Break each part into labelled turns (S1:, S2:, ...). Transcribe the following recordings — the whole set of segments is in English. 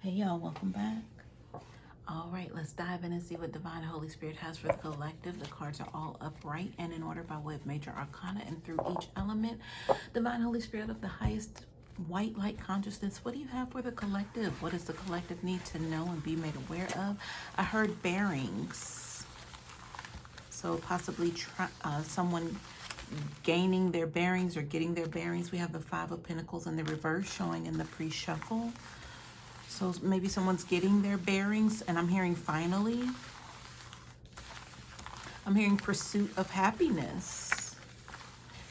S1: Hey y'all, welcome back. All right, let's dive in and see what Divine Holy Spirit has for the collective. The cards are all upright and in order by way of major arcana, and through each element, Divine Holy Spirit of the highest white light consciousness, what do you have for the collective? What does the collective need to know and be made aware of? I heard bearings. So possibly someone gaining their bearings or getting their bearings. We have the Five of Pentacles in the reverse showing in the pre-shuffle. So maybe someone's getting their bearings, and I'm hearing finally. I'm hearing pursuit of happiness.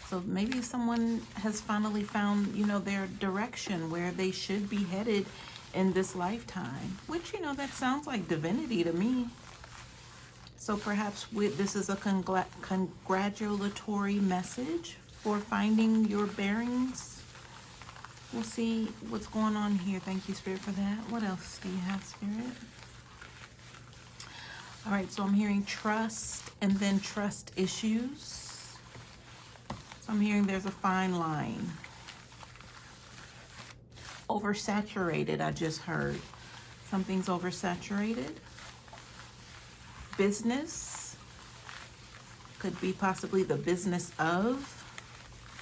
S1: So maybe someone has finally found, their direction, where they should be headed in this lifetime, which, that sounds like divinity to me. So perhaps this is a congratulatory message for finding your bearings. We'll see what's going on here. Thank you, Spirit, for that. What else do you have, Spirit? All right, so I'm hearing trust and then trust issues. So I'm hearing there's a fine line. Oversaturated, I just heard. Something's oversaturated. Business. Could be possibly the business of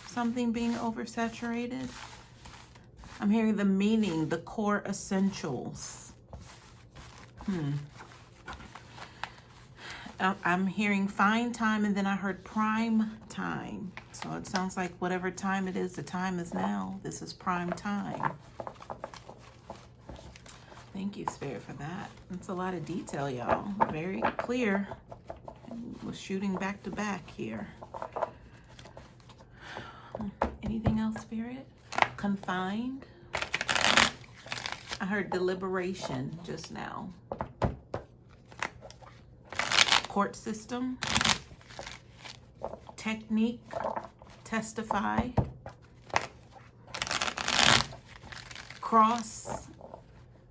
S1: something being oversaturated. I'm hearing the meaning, the core essentials. I'm hearing fine time, and then I heard prime time. So it sounds like whatever time it is, the time is now. This is prime time. Thank you, Spirit, for that. It's a lot of detail, y'all. Very clear. We're shooting back to back here. Anything else, Spirit? Confined. I heard deliberation just now. Court system. Technique. Testify. Cross.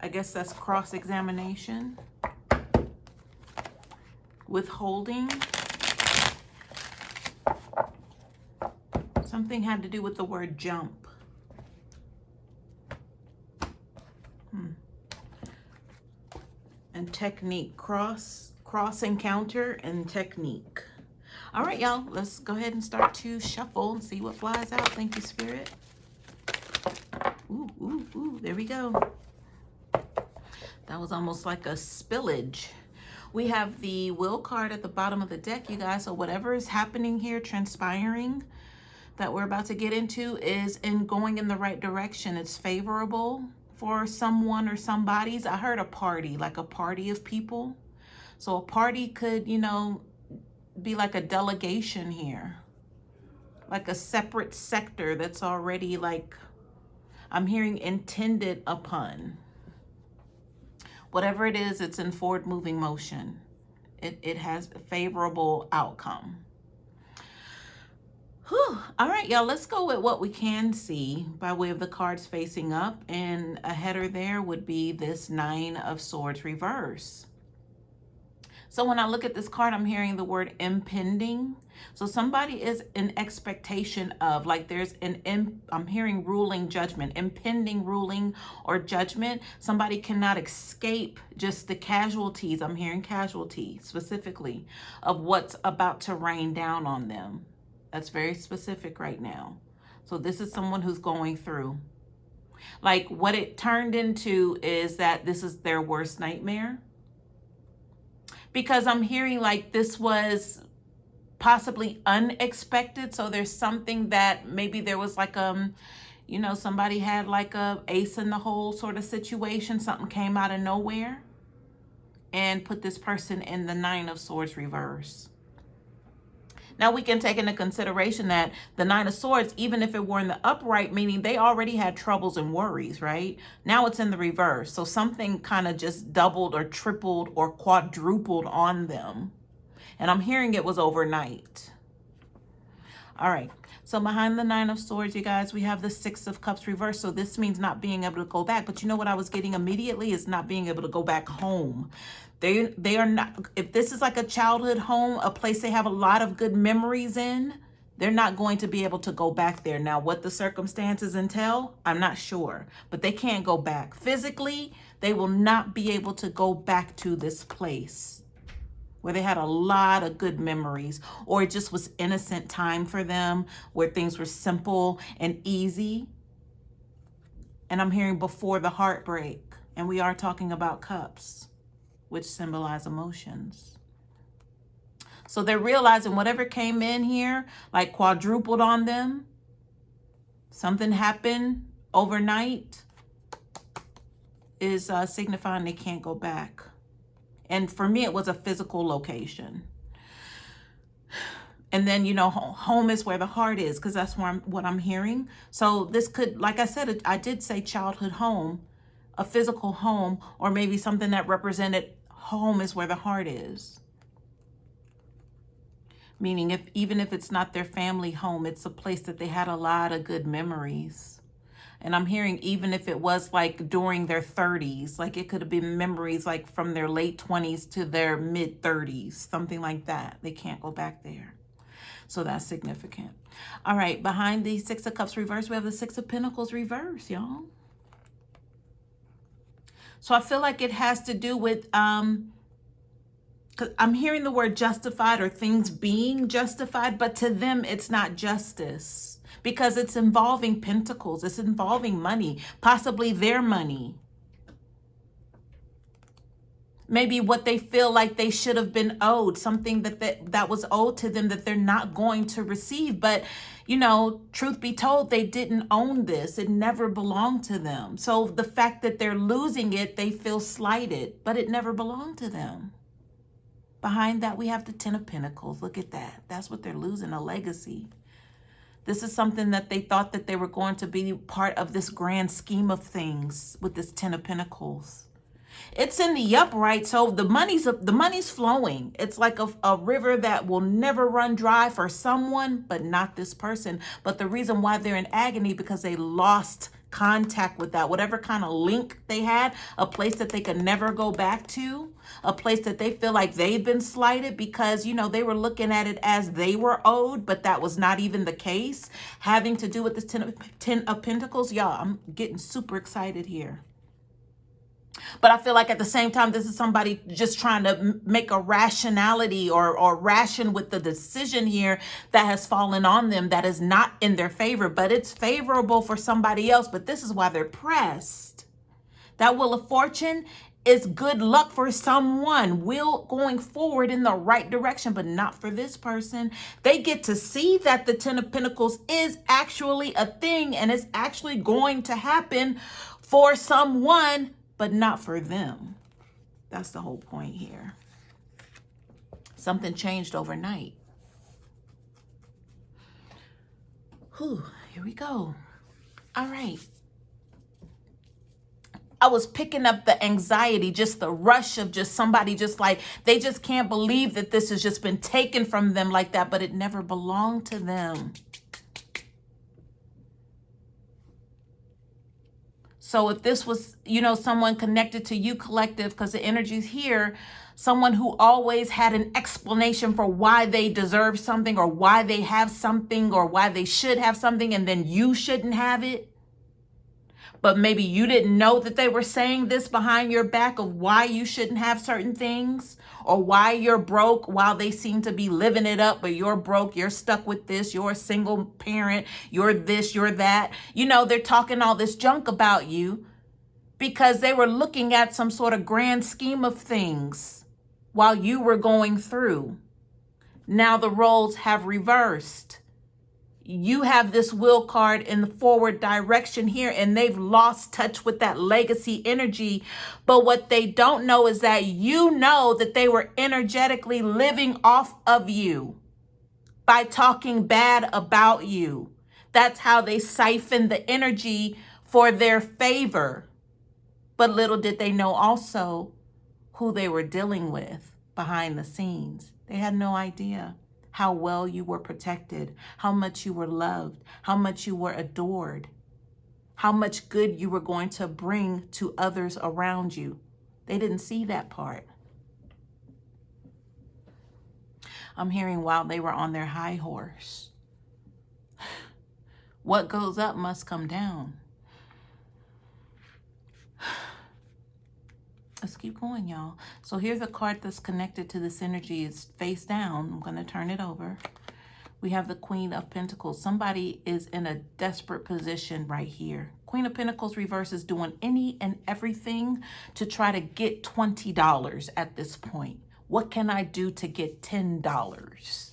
S1: I guess that's cross-examination. Withholding. Something had to do with the word jump. And technique. Cross encounter and technique. All right, y'all. Let's go ahead and start to shuffle and see what flies out. Thank you, Spirit. Ooh, ooh, ooh. There we go. That was almost like a spillage. We have the Will card at the bottom of the deck, you guys. So whatever is happening here, transpiring, that we're about to get into is going in the right direction. It's favorable for someone or somebody's. I heard a party, like a party of people. So a party could, be like a delegation here. Like a separate sector that's already I'm hearing intended upon. Whatever it is, it's in forward moving motion. It has a favorable outcome. Whew. All right, y'all, let's go with what we can see by way of the cards facing up. And a header there would be this Nine of Swords reverse. So when I look at this card, I'm hearing the word impending. So somebody is in expectation of, I'm hearing ruling judgment, impending ruling or judgment. Somebody cannot escape just the casualties. I'm hearing casualty specifically of what's about to rain down on them. That's very specific right now. So this is someone who's going through. Like what it turned into is that this is their worst nightmare. Because I'm hearing like this was possibly unexpected. So there's something that maybe there was like, somebody had like a ace in the hole sort of situation. Something came out of nowhere and put this person in the Nine of Swords reverse. Now we can take into consideration that the Nine of Swords, even if it were in the upright, meaning they already had troubles and worries, right? Now it's in the reverse. So something kind of just doubled or tripled or quadrupled on them. And I'm hearing it was overnight. All right. So behind the Nine of Swords, you guys, we have the Six of Cups reversed. So this means not being able to go back. But you know what I was getting immediately is not being able to go back home. They are not, if this is like a childhood home, a place they have a lot of good memories in, they're not going to be able to go back there. Now, what the circumstances entail, I'm not sure. But they can't go back. Physically, They will not be able to go back to this place where they had a lot of good memories, or it just was innocent time for them, where things were simple and easy. And I'm hearing before the heartbreak, and we are talking about cups, which symbolize emotions. So they're realizing whatever came in here, like quadrupled on them, something happened overnight, is signifying they can't go back. And for me, it was a physical location. And then, you know, home is where the heart is, because that's where what I'm hearing. So this could, like I said, I did say childhood home, a physical home, or maybe something that represented home is where the heart is. Meaning even if it's not their family home, it's a place that they had a lot of good memories. And I'm hearing even if it was like during their 30s, like it could have been memories like from their late 20s to their mid 30s, something like that. They can't go back there. So that's significant. All right, behind the Six of Cups reverse, we have the Six of Pentacles reverse, y'all. So I feel like it has to do with, 'cause I'm hearing the word justified or things being justified, but to them it's not justice because it's involving pentacles. It's involving money, possibly their money. Maybe what they feel like they should have been owed, something that was owed to them that they're not going to receive. But, you know, truth be told, they didn't own this. It never belonged to them. So the fact that they're losing it, they feel slighted, but it never belonged to them. Behind that, we have the Ten of Pentacles. Look at that. That's what they're losing, a legacy. This is something that they thought that they were going to be part of this grand scheme of things with this Ten of Pentacles. It's in the upright, so the money's flowing. It's like a river that will never run dry for someone, but not this person. But the reason why they're in agony, because they lost contact with that, whatever kind of link they had, a place that they could never go back to, a place that they feel like they've been slighted because, you know, they were looking at it as they were owed, but that was not even the case. Having to do with this Ten of Pentacles, y'all, I'm getting super excited here. But I feel like at the same time, this is somebody just trying to make a rationality or ration with the decision here that has fallen on them that is not in their favor, but it's favorable for somebody else. But this is why they're pressed. That Wheel of Fortune is good luck for someone, will going forward in the right direction, but not for this person. They get to see that the Ten of Pentacles is actually a thing and it's actually going to happen for someone, but not for them. That's the whole point here. Something changed overnight. Whew, here we go. All right. I was picking up the anxiety, just the rush of just somebody just like, they just can't believe that this has just been taken from them like that, but it never belonged to them. So if this was, you know, someone connected to you collective, because the energy's here, someone who always had an explanation for why they deserve something or why they have something or why they should have something, and then you shouldn't have it. But maybe you didn't know that they were saying this behind your back of why you shouldn't have certain things or why you're broke while they seem to be living it up, but you're broke, you're stuck with this, you're a single parent, you're this, you're that. You know, they're talking all this junk about you because they were looking at some sort of grand scheme of things while you were going through. Now the roles have reversed. You have this will card in the forward direction here, and they've lost touch with that legacy energy. But what they don't know is that you know that they were energetically living off of you by talking bad about you. That's how they siphon the energy for their favor. But little did they know also who they were dealing with behind the scenes. They had no idea how well you were protected, how much you were loved, how much you were adored, how much good you were going to bring to others around you. They didn't see that part. I'm hearing while they were on their high horse. What goes up must come down. Let's keep going, y'all. So here's a card that's connected to this energy. It's face down. I'm going to turn it over. We have the Queen of Pentacles. Somebody is in a desperate position right here. Queen of Pentacles reverse is doing any and everything to try to get $20 at this point. What can I do to get $10?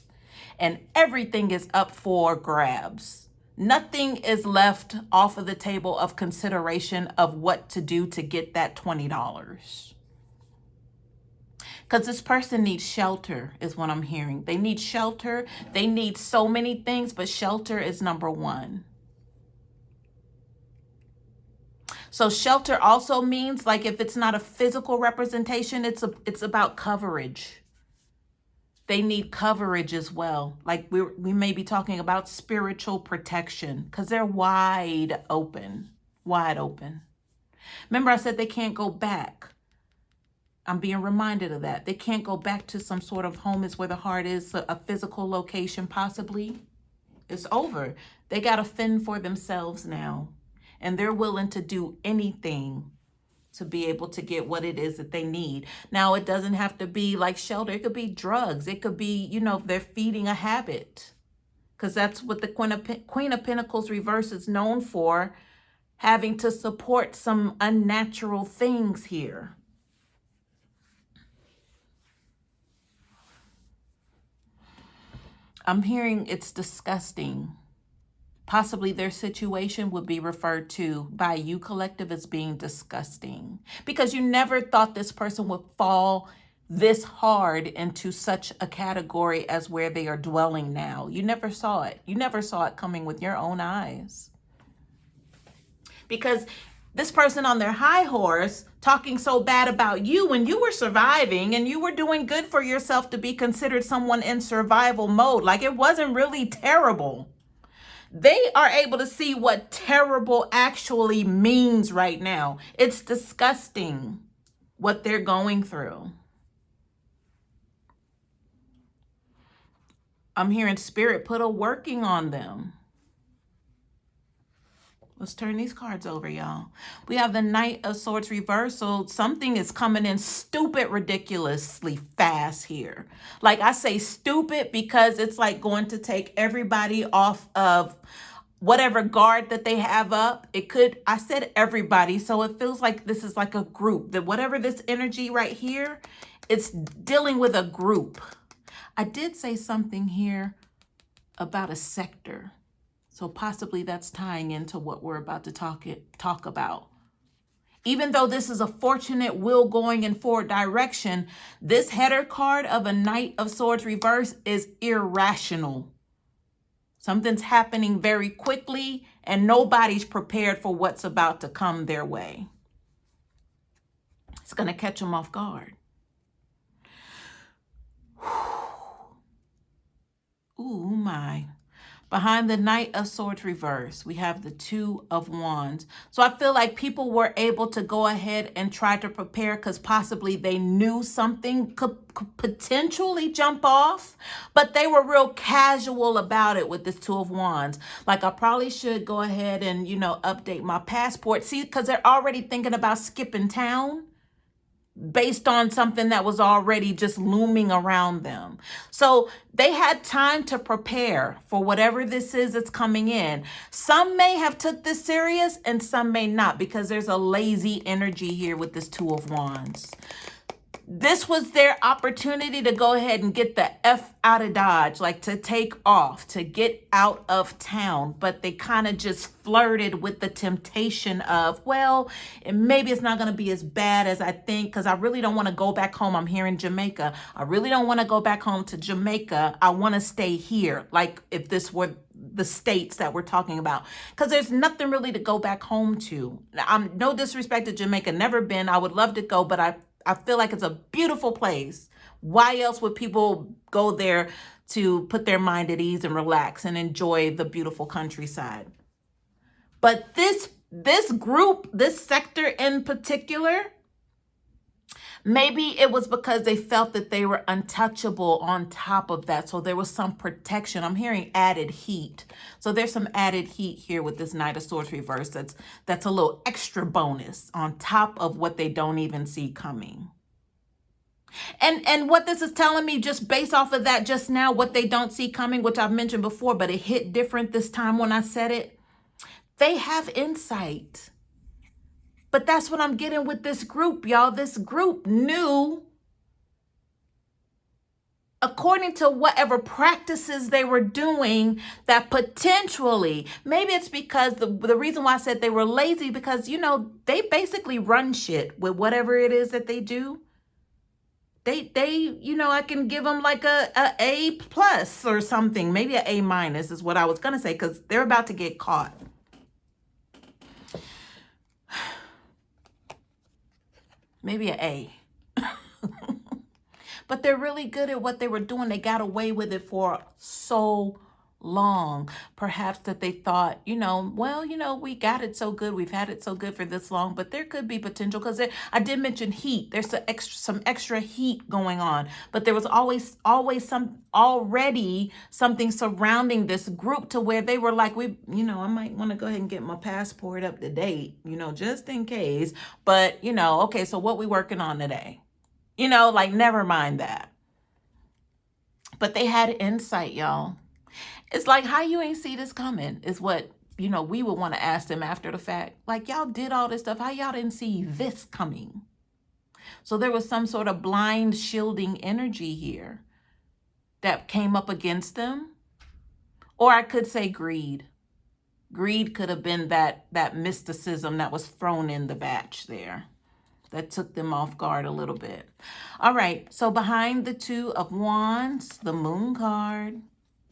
S1: And everything is up for grabs. Nothing is left off of the table of consideration of what to do to get that $20. Because this person needs shelter is what I'm hearing. They need shelter. They need so many things, but shelter is number one. So shelter also means, like, if it's not a physical representation, it's about coverage. They need coverage as well. Like we may be talking about spiritual protection because they're wide open, wide open. Remember I said they can't go back. I'm being reminded of that. They can't go back to some sort of home is where the heart is, a physical location possibly. It's over. They got to fend for themselves now. And they're willing to do anything to be able to get what it is that they need. Now, it doesn't have to be like shelter. It could be drugs. It could be, you know, they're feeding a habit. Because that's what the Queen of Pentacles reverse is known for, having to support some unnatural things here. I'm hearing it's disgusting. Possibly their situation would be referred to by you collective as being disgusting, because you never thought this person would fall this hard into such a category as where they are dwelling now. You never saw it. You never saw it coming with your own eyes. Because this person on their high horse talking so bad about you when you were surviving and you were doing good for yourself to be considered someone in survival mode. Like, it wasn't really terrible. They are able to see what terrible actually means right now. It's disgusting what they're going through. I'm hearing spirit put a working on them. Let's turn these cards over, y'all. We have the Knight of Swords reversal. Something is coming in stupid, ridiculously fast here. Like, I say stupid because it's like going to take everybody off of whatever guard that they have up. It could, I said everybody, so it feels like this is like a group. That whatever this energy right here, it's dealing with a group. I did say something here about a sector. So possibly that's tying into what we're about to talk about. Even though this is a fortunate will going in forward direction, this header card of a Knight of Swords reverse is irrational. Something's happening very quickly and nobody's prepared for what's about to come their way. It's going to catch them off guard. Ooh, my. Behind the Knight of Swords reverse, we have the Two of Wands. So I feel like people were able to go ahead and try to prepare because possibly they knew something could potentially jump off, but they were real casual about it with this Two of Wands. Like, I probably should go ahead and, you know, update my passport. See, because they're already thinking about skipping town based on something that was already just looming around them. So they had time to prepare for whatever this is that's coming in. Some may have took this serious and some may not, because there's a lazy energy here with this Two of Wands. This was their opportunity to go ahead and get the F out of Dodge, like to take off, to get out of town. But they kind of just flirted with the temptation of, well, and maybe it's not going to be as bad as I think, because I really don't want to go back home. I'm here in Jamaica. I really don't want to go back home to Jamaica. I want to stay here. Like, if this were the states that we're talking about, because there's nothing really to go back home to. I'm no disrespect to Jamaica, never been. I would love to go, but I feel like it's a beautiful place. Why else would people go there to put their mind at ease and relax and enjoy the beautiful countryside? But this group, this sector in particular, Maybe it was because they felt that they were untouchable on top of that. So there was some protection. I'm hearing added heat. So there's some added heat here with this Knight of Swords reverse. That's a little extra bonus on top of what they don't even see coming. And what this is telling me, just based off of that just now, what they don't see coming, which I've mentioned before, but it hit different this time when I said it. They have insight. But that's what I'm getting with this group, y'all. This group knew, according to whatever practices they were doing, that potentially, maybe it's because the reason why I said they were lazy, because, you know, they basically run shit with whatever it is that they do. They, you know, I can give them like a plus or something. Maybe an A- is what I was going to say, because they're about to get caught. Maybe an A. But they're really good at what they were doing. They got away with it for so long. Perhaps that they thought, you know, well, you know, we got it so good. We've had it so good for this long. But there could be potential, because I did mention heat. There's some extra heat going on. But there was always already something surrounding this group to where they were like, you know, I might want to go ahead and get my passport up to date, you know, just in case. But, you know, okay, so what we working on today? You know, like, never mind that. But they had insight, y'all. It's like, how you ain't see this coming is what, you know, we would want to ask them after the fact. Like, y'all did all this stuff. How y'all didn't see this coming? So there was some sort of blind shielding energy here that came up against them. Or I could say greed. Greed could have been that mysticism that was thrown in the batch there. That took them off guard a little bit. All right, so behind the Two of Wands, the Moon card.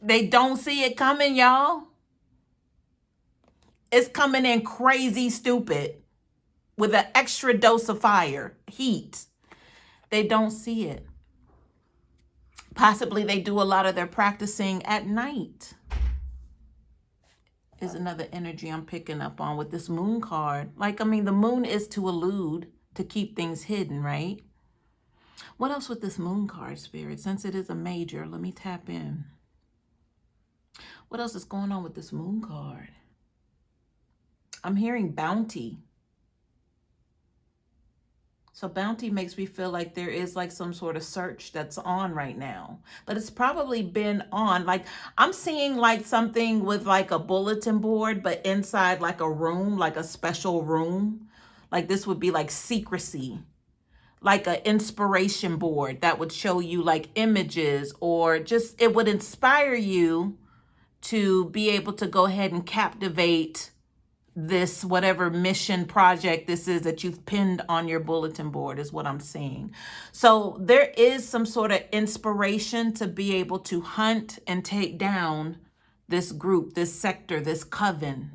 S1: They don't see it coming, y'all. It's coming in crazy stupid with an extra dose of fire, heat. They don't see it. Possibly they do a lot of their practicing at night. Is another energy I'm picking up on with this Moon card. Like, I mean, the moon is to elude, to keep things hidden, right? What else with this Moon card, Spirit? Since it is a major, let me tap in. What else is going on with this Moon card? I'm hearing bounty. So bounty makes me feel like there is like some sort of search that's on right now. But it's probably been on. Like, I'm seeing like something with like a bulletin board, but inside like a room, like a special room. Like, this would be like secrecy. Like an inspiration board that would show you like images, or just, it would inspire you to be able to go ahead and captivate this, whatever mission project this is that you've pinned on your bulletin board, is what I'm seeing. So there is some sort of inspiration to be able to hunt and take down this group, this sector, this coven.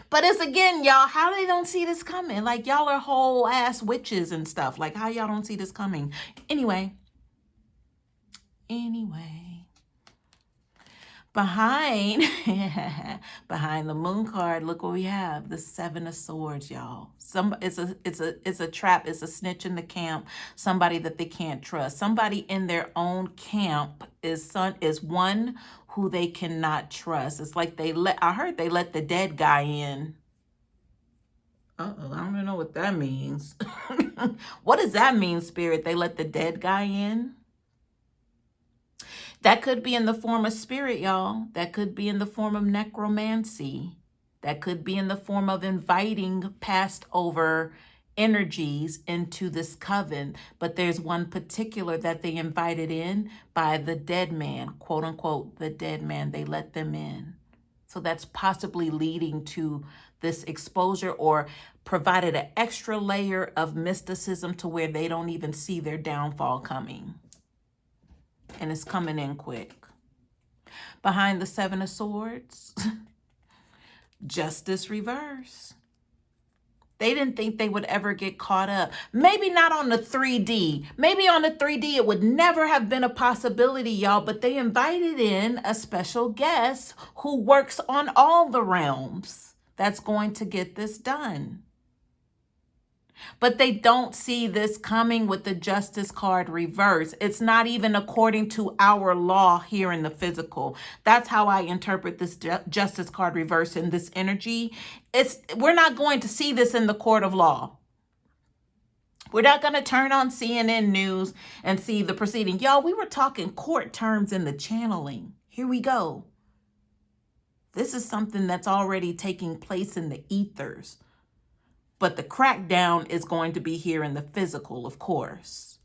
S1: But it's, again, y'all, how they don't see this coming? Like, y'all are whole ass witches and stuff. Like, how y'all don't see this coming? Anyway. Behind the Moon card, look what we have. The Seven of Swords, y'all. It's a trap. It's a snitch in the camp. Somebody that they can't trust. Somebody in their own camp is one who they cannot trust. It's like I heard they let the dead guy in. Uh-oh, I don't know what that means. What does that mean, Spirit? They let the dead guy in? That could be in the form of spirit, y'all. That could be in the form of necromancy. That could be in the form of inviting passed over energies into this coven. But there's one particular that they invited in by the dead man, quote unquote, the dead man. They let them in. So that's possibly leading to this exposure, or provided an extra layer of mysticism to where they don't even see their downfall coming. And it's coming in quick. Behind the Seven of Swords, Justice reverse. They didn't think they would ever get caught up. Maybe not on the 3D. Maybe on the 3D it would never have been a possibility, y'all. But they invited in a special guest who works on all the realms that's going to get this done. But they don't see this coming with the Justice card reverse. It's not even according to our law here in the physical. That's how I interpret this Justice card reverse in this energy. We're not going to see this in the court of law. We're not going to turn on CNN News and see the proceeding. Y'all, we were talking court terms in the channeling. Here we go. This is something that's already taking place in the ethers. But the crackdown is going to be here in the physical, of course.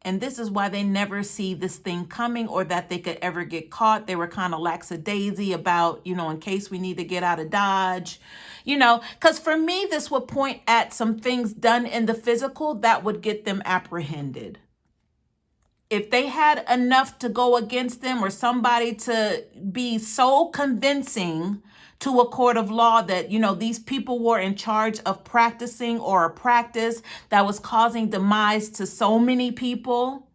S1: And this is why they never see this thing coming or that they could ever get caught. They were kind of lackadaisy about, in case we need to get out of Dodge, because for me, this would point at some things done in the physical that would get them apprehended. If they had enough to go against them or somebody to be so convincing to a court of law that, these people were in charge of practicing or a practice that was causing demise to so many people.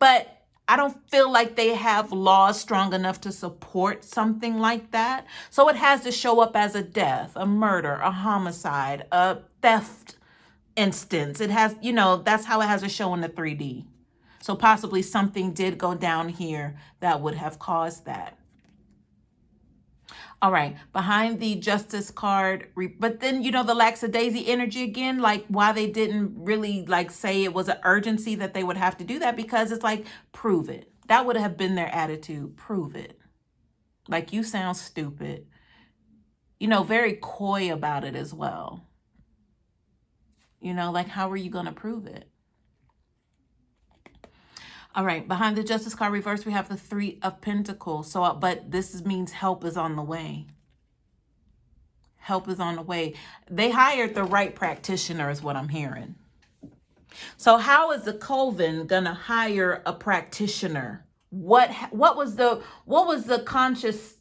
S1: But I don't feel like they have laws strong enough to support something like that. So it has to show up as a death, a murder, a homicide, a theft instance. It has, that's how it has to show in the 3D. So possibly something did go down here that would have caused that. All right, behind the Justice card, but then, the lackadaisy energy again, like why they didn't really say it was an urgency that they would have to do that, because it's like, prove it. That would have been their attitude. Prove it. Like, you sound stupid. Very coy about it as well. Like, how are you going to prove it? All right, behind the Justice card reverse, we have the 3 of Pentacles. So, but this means help is on the way. Help is on the way. They hired the right practitioner is what I'm hearing. So how is the Coven gonna hire a practitioner? What was the conscious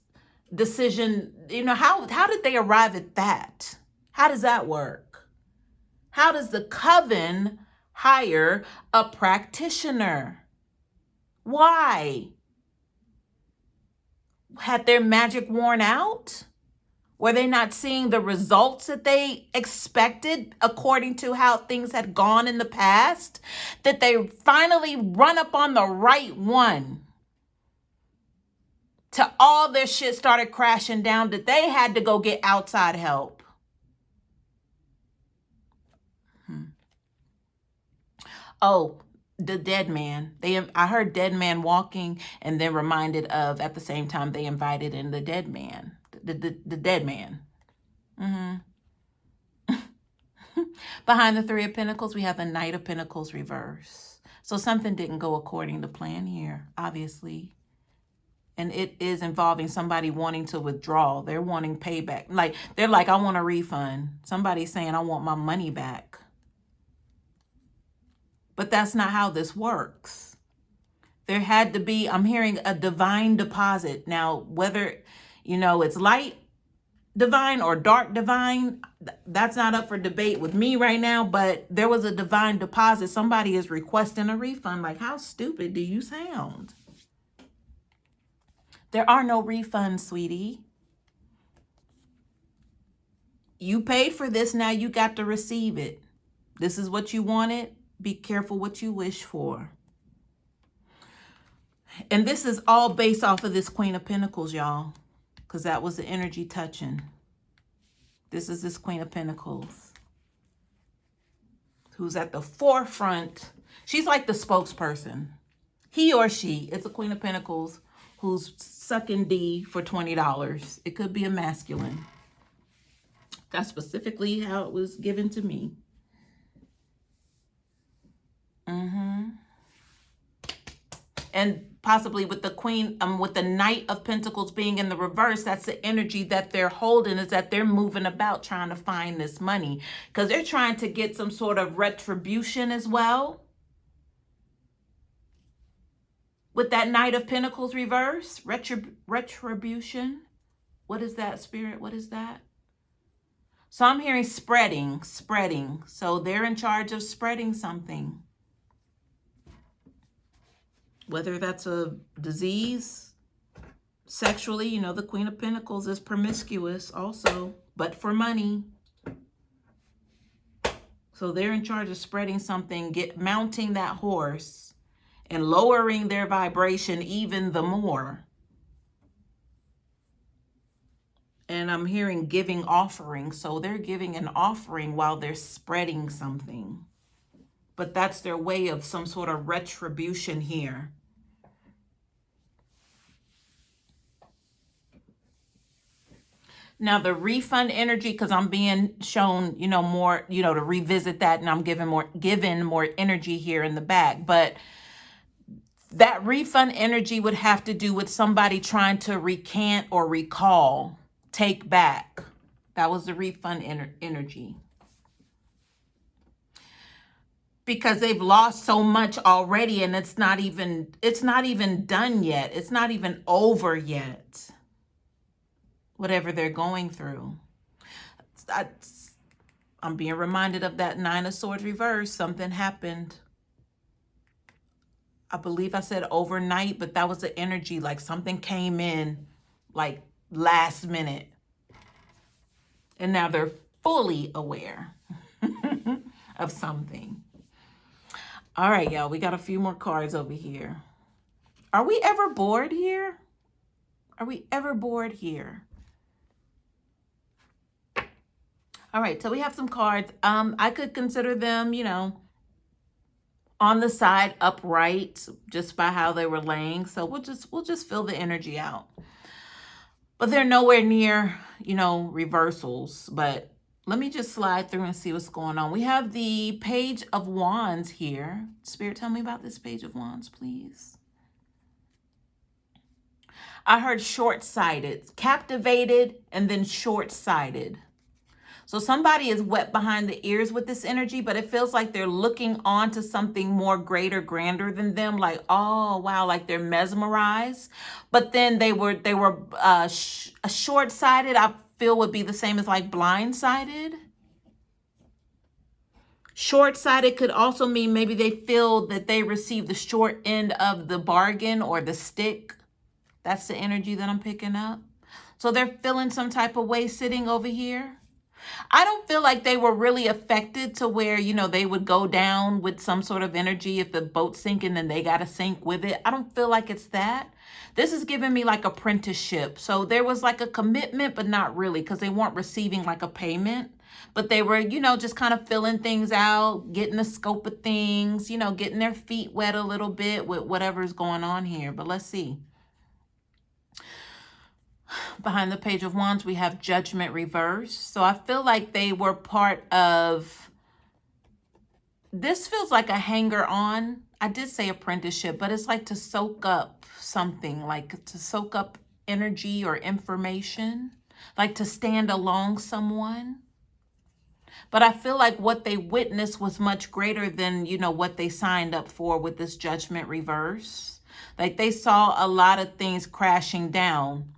S1: decision? How did they arrive at that? How does that work? How does the Coven hire a practitioner? Why? Had their magic worn out? Were they not seeing the results that they expected according to how things had gone in the past? That they finally run up on the right one? To all their shit started crashing down, that they had to go get outside help. Oh, the dead man. I heard dead man walking, and then reminded of, at the same time, they invited in the dead man. The dead man. Behind the 3 of Pentacles, we have the Knight of Pentacles reverse. So something didn't go according to plan here, obviously. And it is involving somebody wanting to withdraw. They're wanting payback. They're like, I want a refund. Somebody's saying, I want my money back. But that's not how this works. There had to be, I'm hearing a divine deposit. Now, whether, it's light divine or dark divine, that's not up for debate with me right now, but there was a divine deposit. Somebody is requesting a refund. Like, how stupid do you sound? There are no refunds, sweetie. You paid for this, now you got to receive it. This is what you wanted. Be careful what you wish for. And this is all based off of this Queen of Pentacles, y'all, because that was the energy touching. This is this Queen of Pentacles, who's at the forefront. She's like the spokesperson. He or she, it's a Queen of Pentacles who's sucking D for $20. It could be a masculine. That's specifically how it was given to me. And possibly with the Queen, with the Knight of Pentacles being in the reverse, that's the energy that they're holding, is that they're moving about trying to find this money, because they're trying to get some sort of retribution as well. With that Knight of Pentacles reverse, retribution. What is that, Spirit? What is that? So I'm hearing spreading. So they're in charge of spreading something. Whether that's a disease, sexually, the Queen of Pentacles is promiscuous also, but for money. So they're in charge of spreading something, mounting that horse and lowering their vibration even the more. And I'm hearing giving offering. So they're giving an offering while they're spreading something. But that's their way of some sort of retribution here. Now the refund energy, because I'm being shown, more, to revisit that, and I'm given more energy here in the back. But that refund energy would have to do with somebody trying to recant or recall, take back. That was the refund energy. Because they've lost so much already, and it's not even done yet. It's not even over yet. Whatever they're going through. I'm being reminded of that Nine of Swords reverse. Something happened. I believe I said overnight, but that was the energy. Like something came in like last minute. And now they're fully aware of something. All right, y'all. We got a few more cards over here. Are we ever bored here? Are we ever bored here? All right, so we have some cards. I could consider them, on the side upright, just by how they were laying. So we'll just feel the energy out. But they're nowhere near, reversals. But let me just slide through and see what's going on. We have the Page of Wands here. Spirit, tell me about this Page of Wands, please. I heard short-sighted, captivated, and then short-sighted. So somebody is wet behind the ears with this energy, but it feels like they're looking on to something more greater, grander than them. Like, oh, wow, like they're mesmerized. But then they were short-sighted, I feel would be the same as like blindsided. Short-sighted could also mean maybe they feel that they received the short end of the bargain or the stick. That's the energy that I'm picking up. So they're feeling some type of way sitting over here. I don't feel like they were really affected to where, they would go down with some sort of energy. If the boat's sinking, then they got to sink with it. I don't feel like it's that. This is giving me like apprenticeship. So there was like a commitment, but not really, because they weren't receiving like a payment. But they were, just kind of filling things out, getting the scope of things, getting their feet wet a little bit with whatever's going on here. But let's see. Behind the Page of Wands, we have Judgment reverse. So I feel like they were part of, this feels like a hanger on. I did say apprenticeship, but it's like to soak up something, like to soak up energy or information, like to stand along someone. But I feel like what they witnessed was much greater than, what they signed up for with this Judgment reverse. Like they saw a lot of things crashing down.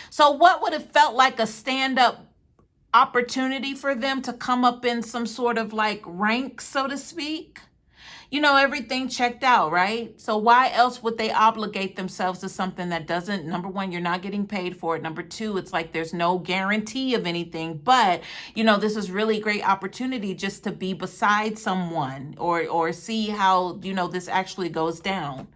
S1: So what would have felt like a stand-up opportunity for them to come up in some sort of like rank, so to speak? Everything checked out, right? So why else would they obligate themselves to something that doesn't, number one, you're not getting paid for it. Number two, it's like there's no guarantee of anything. But, this is really great opportunity just to be beside someone or see how, this actually goes down.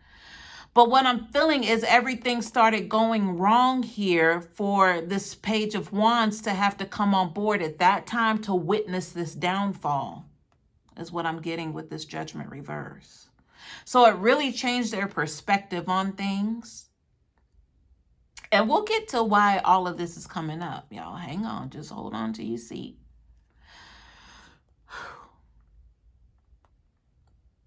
S1: But what I'm feeling is everything started going wrong here for this Page of Wands to have to come on board at that time to witness this downfall, is what I'm getting with this Judgment reverse. So it really changed their perspective on things. And we'll get to why all of this is coming up. Y'all, hang on. Just hold on to your seat.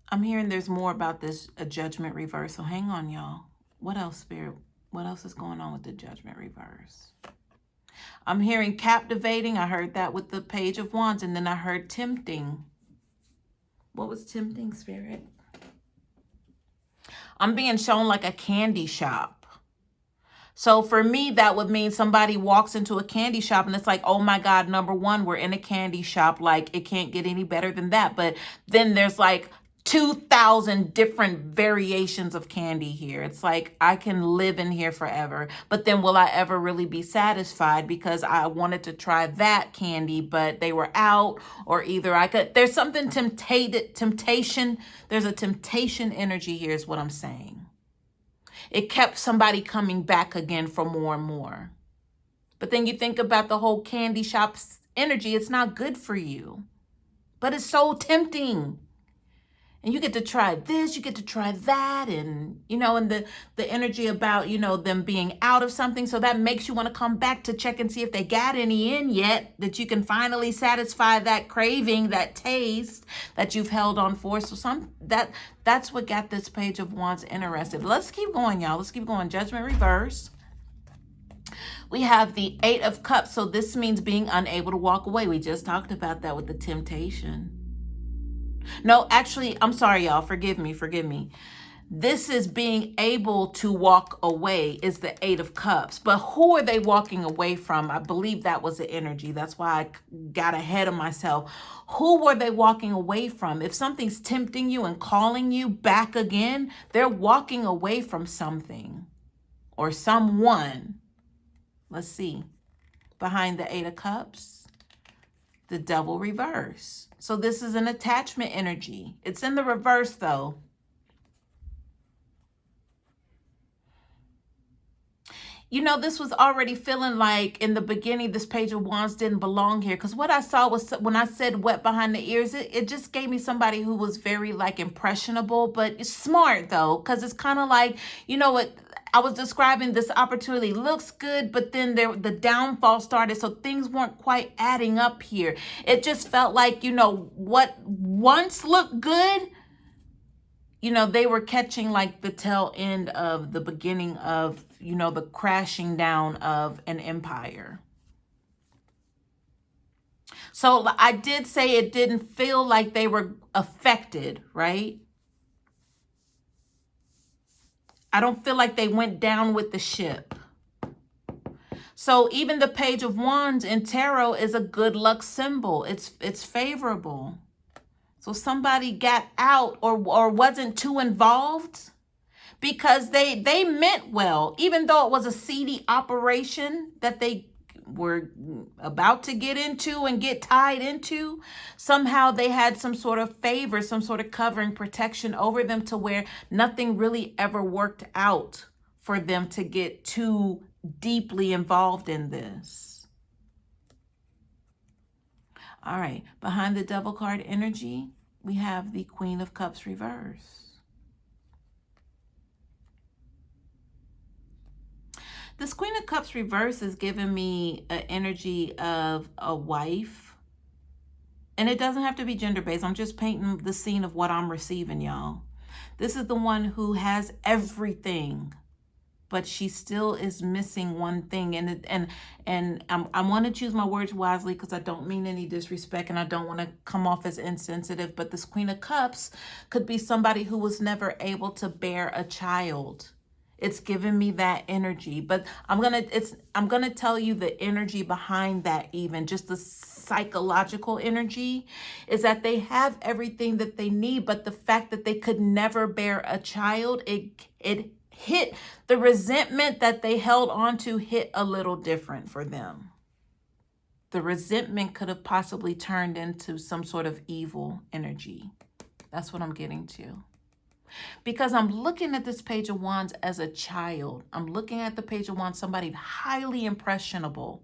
S1: I'm hearing there's more about this Judgment reverse. So hang on, y'all. What else, Spirit? What else is going on with the Judgment reverse? I'm hearing captivating. I heard that with the Page of Wands. And then I heard tempting. What was tempting, Spirit? I'm being shown like a candy shop. So for me, that would mean somebody walks into a candy shop and it's like, oh my God, number one, we're in a candy shop. Like it can't get any better than that. But then there's like 2,000 different variations of candy here. It's like I can live in here forever, but then will I ever really be satisfied because I wanted to try that candy, but they were out, or either I could, there's something temptation. There's a temptation energy here is what I'm saying. It kept somebody coming back again for more and more. But then you think about the whole candy shop's energy. It's not good for you, but it's so tempting. And you get to try this, you get to try that, and, and the energy about, them being out of something. So that makes you want to come back to check and see if they got any in yet, that you can finally satisfy that craving, that taste that you've held on for. So that's what got this Page of Wands interested. Let's keep going, y'all. Let's keep going. Judgment reverse. We have the 8 of Cups. So this means being unable to walk away. We just talked about that with the temptation. No, actually, I'm sorry, y'all. Forgive me. This is being able to walk away is the 8 of Cups. But who are they walking away from? I believe that was the energy. That's why I got ahead of myself. Who were they walking away from? If something's tempting you and calling you back again, they're walking away from something or someone. Let's see. Behind the 8 of Cups, the Devil reverse. So this is an attachment energy. It's in the reverse though. This was already feeling like in the beginning, this Page of Wands didn't belong here. Because what I saw was when I said wet behind the ears, it just gave me somebody who was very like impressionable, but smart though. Because it's kind of like, I was describing this opportunity looks good, but then the downfall started. So things weren't quite adding up here. It just felt like, what once looked good, they were catching like the tail end of the beginning of, the crashing down of an empire. So I did say it didn't feel like they were affected, right? I don't feel like they went down with the ship. So even the Page of Wands in tarot is a good luck symbol. It's favorable. So somebody got out or wasn't too involved because they meant well, even though it was a seedy operation that they were about to get into and get tied into. Somehow they had some sort of favor, some sort of covering protection over them to where nothing really ever worked out for them to get too deeply involved in this. All right, behind the Devil card energy, we have the Queen of Cups reverse. This Queen of Cups reverse is giving me an energy of a wife. And it doesn't have to be gender-based. I'm just painting the scene of what I'm receiving, y'all. This is the one who has everything, but she still is missing one thing. And I want to choose my words wisely because I don't mean any disrespect and I don't want to come off as insensitive. But this Queen of Cups could be somebody who was never able to bear a child. It's giving me that energy, but I'm gonna tell you the energy behind that. Even just the psychological energy is that they have everything that they need, but the fact that they could never bear a child, it hit the resentment that they held on to hit a little different for them. The resentment could have possibly turned into some sort of evil energy. That's what I'm getting to. Because I'm looking at this Page of Wands as a child. I'm looking at the Page of Wands, somebody highly impressionable.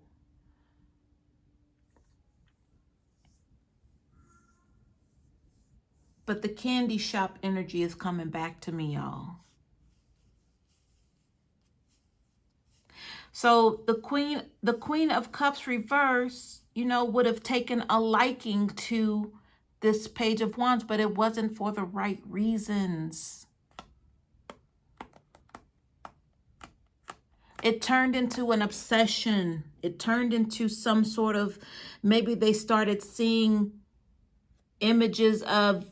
S1: But the candy shop energy is coming back to me, y'all. So the Queen of Cups reverse, would have taken a liking to this Page of Wands, but it wasn't for the right reasons. It turned into an obsession. It turned into some sort of, maybe they started seeing images of,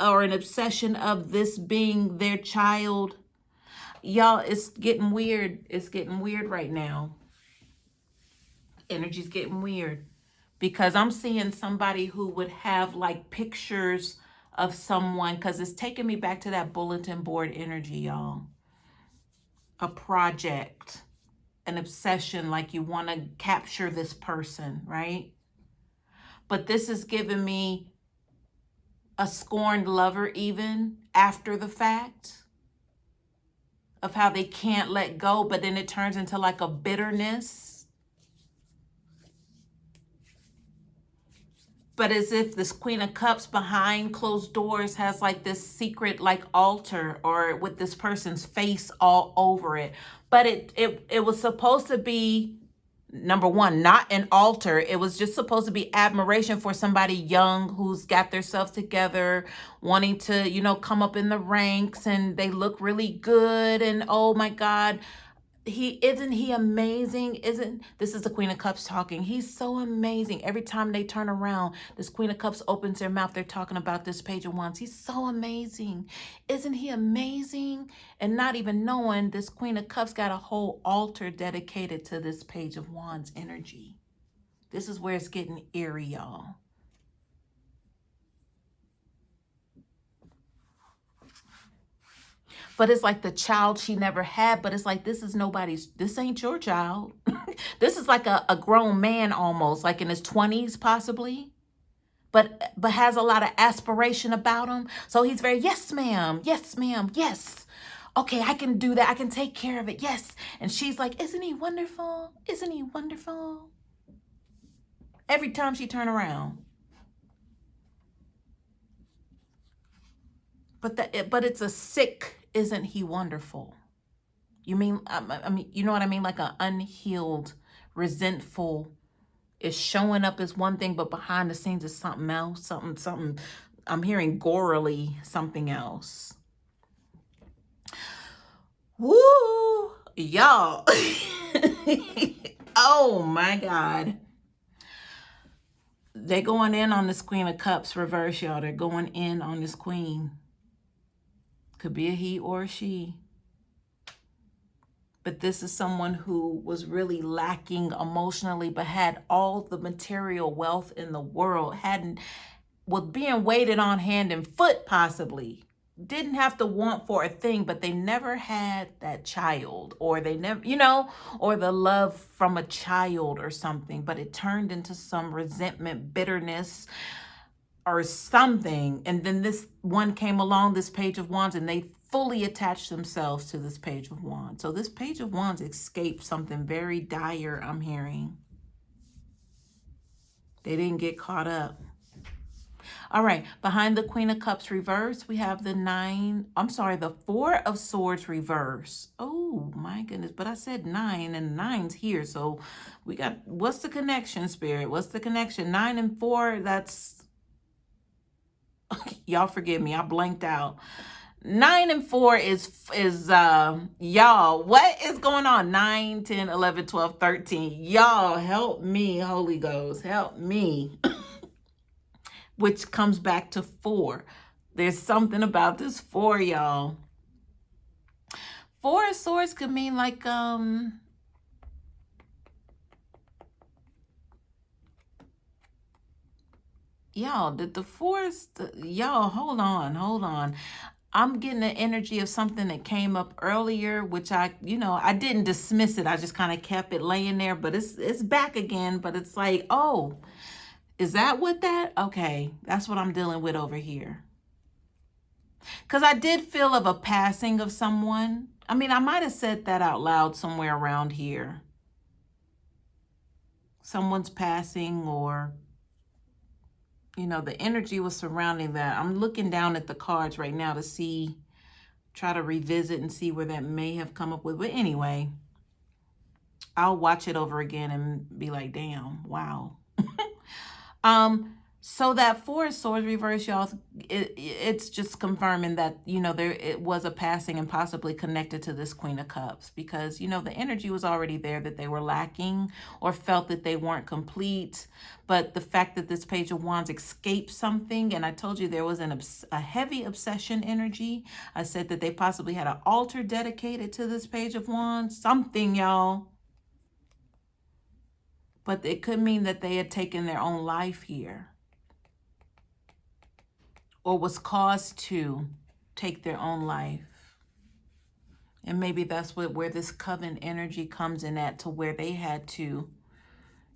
S1: or an obsession of this being their child. Y'all, it's getting weird. It's getting weird right now. Energy's getting weird. Because I'm seeing somebody who would have like pictures of someone, because it's taking me back to that bulletin board energy, y'all. A project, an obsession, like you want to capture this person, right? But this is giving me a scorned lover even after the fact of how they can't let go, but then it turns into like a bitterness. But as if this Queen of Cups behind closed doors has like this secret like altar, or with this person's face all over it. But it was supposed to be, number one, not an altar. It was just supposed to be admiration for somebody young who's got themselves together, wanting to, you know, come up in the ranks, and they look really good. And oh my God, isn't he amazing? This is the Queen of Cups talking. He's so amazing. Every time they turn around, this Queen of Cups opens their mouth. They're talking about this Page of Wands. He's so amazing. Isn't he amazing? And not even knowing, this Queen of Cups got a whole altar dedicated to this Page of Wands energy. This is where it's getting eerie, y'all. But it's like the child she never had. But it's like, this ain't your child. This is like a grown man almost, like in his 20s possibly. But has a lot of aspiration about him. So he's very, yes, ma'am. Yes, ma'am. Yes. Okay, I can do that. I can take care of it. Yes. And she's like, isn't he wonderful? Isn't he wonderful? Every time she turn around. But it's a sick, isn't he wonderful? You mean, I mean, you know what I mean? Like an unhealed, resentful is showing up as one thing, but behind the scenes is something else, something. I'm hearing gorily something else. Woo, y'all. Oh my God. They're going in on this Queen of Cups reverse, y'all. They're going in on this queen. Could be a he or a she. But this is someone who was really lacking emotionally, but had all the material wealth in the world, was being waited on hand and foot possibly. Didn't have to want for a thing, but they never had that child, or they never, you know, or the love from a child or something, but it turned into some resentment, bitterness, or something. And then this one came along, this Page of Wands, and they fully attached themselves to this Page of Wands. So this Page of Wands escaped something very dire, I'm hearing. They didn't get caught up. All right, behind the Queen of Cups reverse, we have the Four of Swords reverse. Oh my goodness, but I said 9, and 9's here. So we got, what's the connection, Spirit? What's the connection? 9 and 4, that's, y'all forgive me, I blanked out. 9 and 4 is y'all, what is going on? 9, 10, 11, 12, 13. Y'all, help me, Holy Ghost, help me. Which comes back to 4. There's something about this 4, y'all. 4 of Swords could mean like, y'all, did the 4, y'all, hold on. I'm getting the energy of something that came up earlier, which I didn't dismiss it. I just kind of kept it laying there, but it's back again. But it's like, oh, is that what that? Okay, that's what I'm dealing with over here. Because I did feel of a passing of someone. I mean, I might have said that out loud somewhere around here. Someone's passing, or, you know, the energy was surrounding that. I'm looking down at the cards right now to try to revisit and see where that may have come up with. But anyway, I'll watch it over again and be like, damn, wow. So that 4 of Swords reverse, y'all, it's just confirming that, you know, it was a passing and possibly connected to this Queen of Cups, because, you know, the energy was already there that they were lacking or felt that they weren't complete. But the fact that this Page of Wands escaped something, and I told you there was a heavy obsession energy. I said that they possibly had an altar dedicated to this Page of Wands, something, y'all. But it could mean that they had taken their own life here. or was caused to take their own life. And maybe that's where this coven energy comes in at, to where they had to,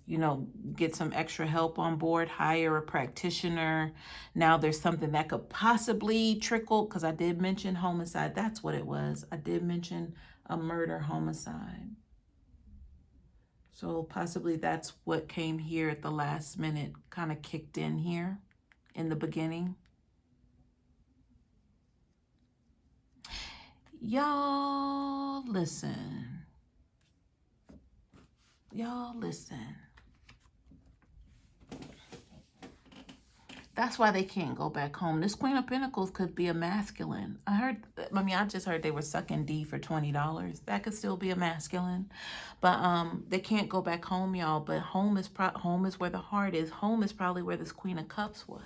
S1: you know, get some extra help on board, hire a practitioner. Now there's something that could possibly trickle, because I did mention homicide. That's what it was. I did mention a murder homicide. So possibly that's what came here at the last minute, kind of kicked in here in the beginning. Y'all listen. Y'all listen. That's why they can't go back home. This Queen of Pentacles could be a masculine. I just heard they were sucking D for $20. That could still be a masculine. But they can't go back home, y'all. But home is where the heart is. Home is probably where this Queen of Cups was.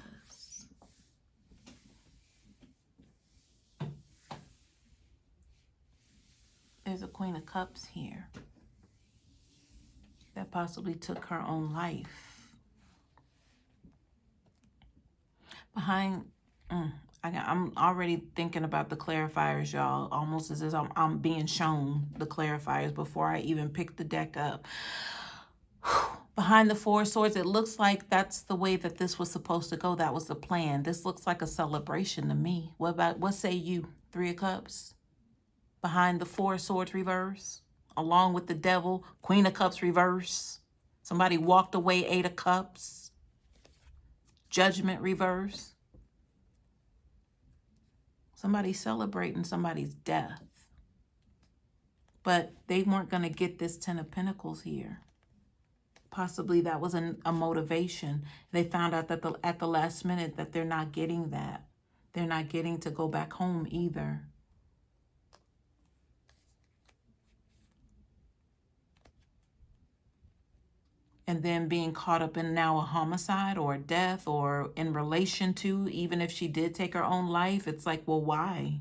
S1: There's a Queen of Cups here that possibly took her own life. I'm already thinking about the clarifiers, y'all, almost as if I'm being shown the clarifiers before I even pick the deck up. Behind the Four of Swords, it looks like that's the way that this was supposed to go. That was the plan. This looks like a celebration to me. What say you? Three of Cups. Behind the Four of Swords reverse, along with the Devil, Queen of Cups reverse. Somebody walked away, Eight of Cups. Judgment reverse. Somebody's celebrating somebody's death. But they weren't going to get this Ten of Pentacles here. Possibly that was a motivation. They found out that at the last minute that they're not getting that. They're not getting to go back home either. And then being caught up in now a homicide or a death, or in relation to, even if she did take her own life, it's like, well, why?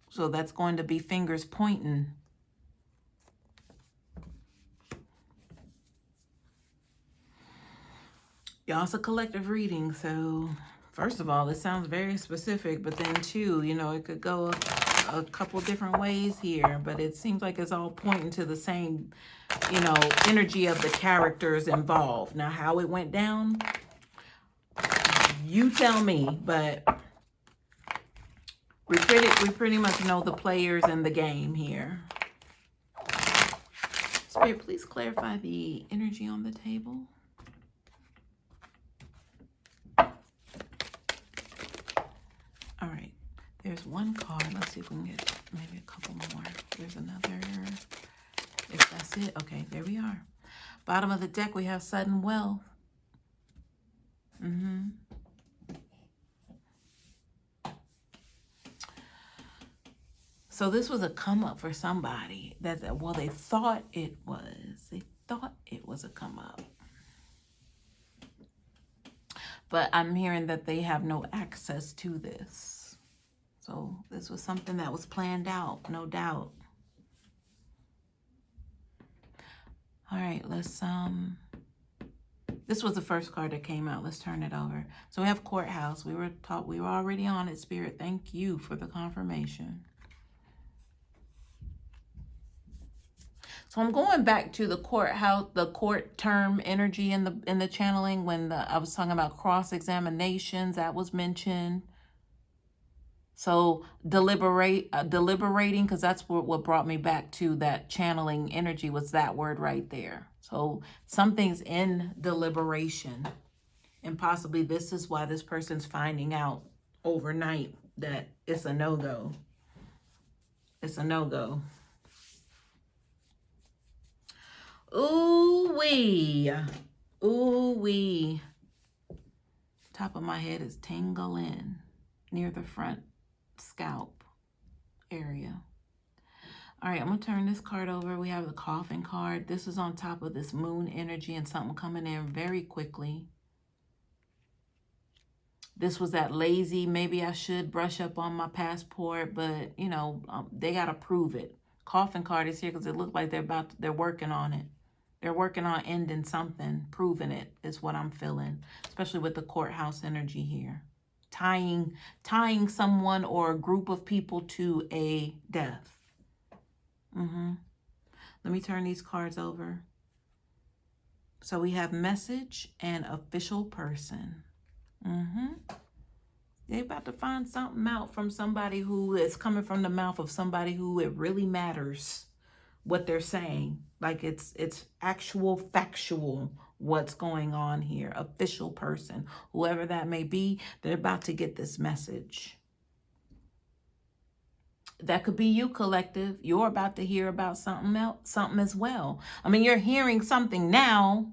S1: So that's going to be fingers pointing. Y'all, it's a collective reading. So first of all, it sounds very specific, but then too, you know, it could go a couple different ways here, but it seems like it's all pointing to the same, you know, energy of the characters involved. Now, how it went down, you tell me, but we pretty much know the players in the game here. Spirit, please clarify the energy on the table. All right, there's one card. Let's see if we can get maybe a couple more. There's another. If that's it, okay, there we are. Bottom of the deck, we have sudden wealth. So this was a come up for somebody. Well, they thought it was. They thought it was a come up. But I'm hearing that they have no access to this. So this was something that was planned out, no doubt. All right, let's, this was the first card that came out. Let's turn it over. So we have courthouse. We were already on it, Spirit. Thank you for the confirmation. So I'm going back to the courthouse, the court term energy in the channeling when I was talking about cross-examinations, that was mentioned. So deliberating, because that's what brought me back to that channeling energy, was that word right there. So something's in deliberation, and possibly this is why this person's finding out overnight that it's a no-go. It's a no-go. Ooh-wee. Ooh-wee. Top of my head is tingling near the front scalp area. All right, I'm going to turn this card over. We have the coffin card. This is on top of this moon energy and something coming in very quickly. This was that lazy, maybe I should brush up on my passport, but, you know, they got to prove it. Coffin card is here because it looks like they're working on it. They're working on ending something, proving it is what I'm feeling, especially with the courthouse energy here. Tying someone or a group of people to a death. Let me turn these cards over. So we have message and official person. They're about to find something out from somebody who is coming from the mouth of somebody who it really matters what they're saying. Like it's actual factual what's going on here. Official person, whoever that may be, they're about to get this message. That could be you, collective. You're about to hear about something else, something as well. I mean, you're hearing something now,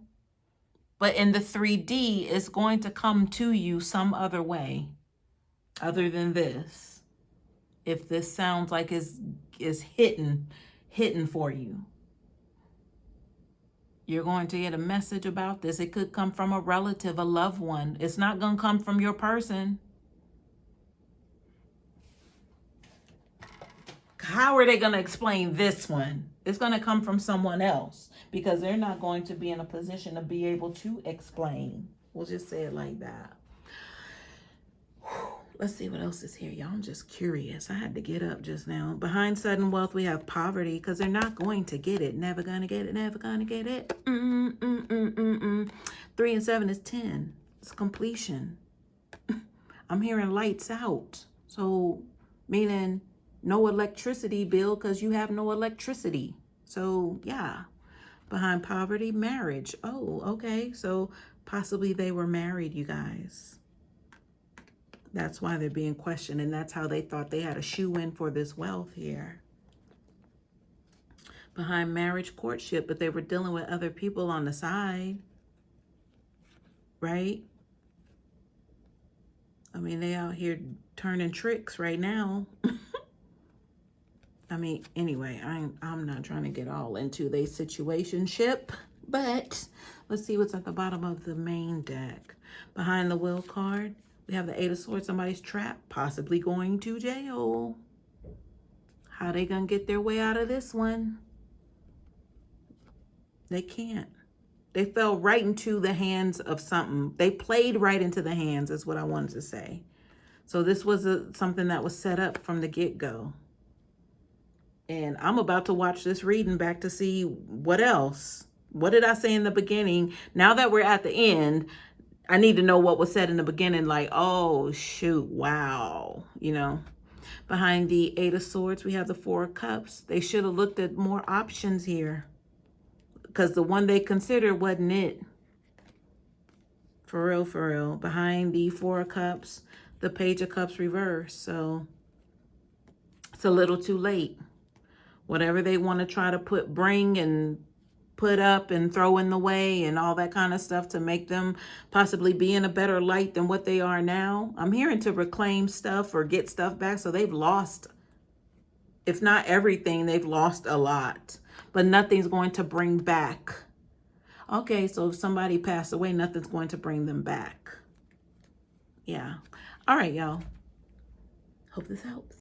S1: but in the 3D, it's going to come to you some other way other than this. If this sounds like is hidden for you, you're going to get a message about this. It could come from a relative, a loved one. It's not going to come from your person. How are they going to explain this one? It's going to come from someone else because they're not going to be in a position to be able to explain. We'll just say it like that. Let's see what else is here, y'all. I'm just curious. I had to get up just now. Behind sudden wealth, we have poverty because they're not going to get it. Never going to get it. Never going to get it. 3 and 7 is 10. It's completion. I'm hearing lights out. So meaning no electricity bill because you have no electricity. So yeah. Behind poverty, marriage. Oh, okay. So possibly they were married, you guys. That's why they're being questioned, and that's how they thought they had a shoe-in for this wealth here. Behind marriage, courtship, but they were dealing with other people on the side, right? I mean, they out here turning tricks right now. I mean, anyway, I'm not trying to get all into their situationship, but let's see what's at the bottom of the main deck. Behind the will card, we have the 8 of Swords. Somebody's trapped, possibly going to jail. How they gonna get their way out of this one? They can't. They fell right into the hands of something. They played right into the hands is what I wanted to say. So this was something that was set up from the get-go. And I'm about to watch this reading back to see what else. What did I say in the beginning? Now that we're at the end, I need to know what was said in the beginning, like, oh, shoot, wow, you know. Behind the 8 of Swords, we have the 4 of Cups. They should have looked at more options here because the one they considered wasn't it. For real, for real. Behind the 4 of Cups, the Page of Cups reversed. So it's a little too late. Whatever they want to try to bring and put up and throw in the way and all that kind of stuff to make them possibly be in a better light than what they are now. I'm hearing to reclaim stuff or get stuff back. So they've lost, if not everything, they've lost a lot, but nothing's going to bring back. Okay, so if somebody passed away, nothing's going to bring them back. Yeah. All right, y'all. Hope this helps.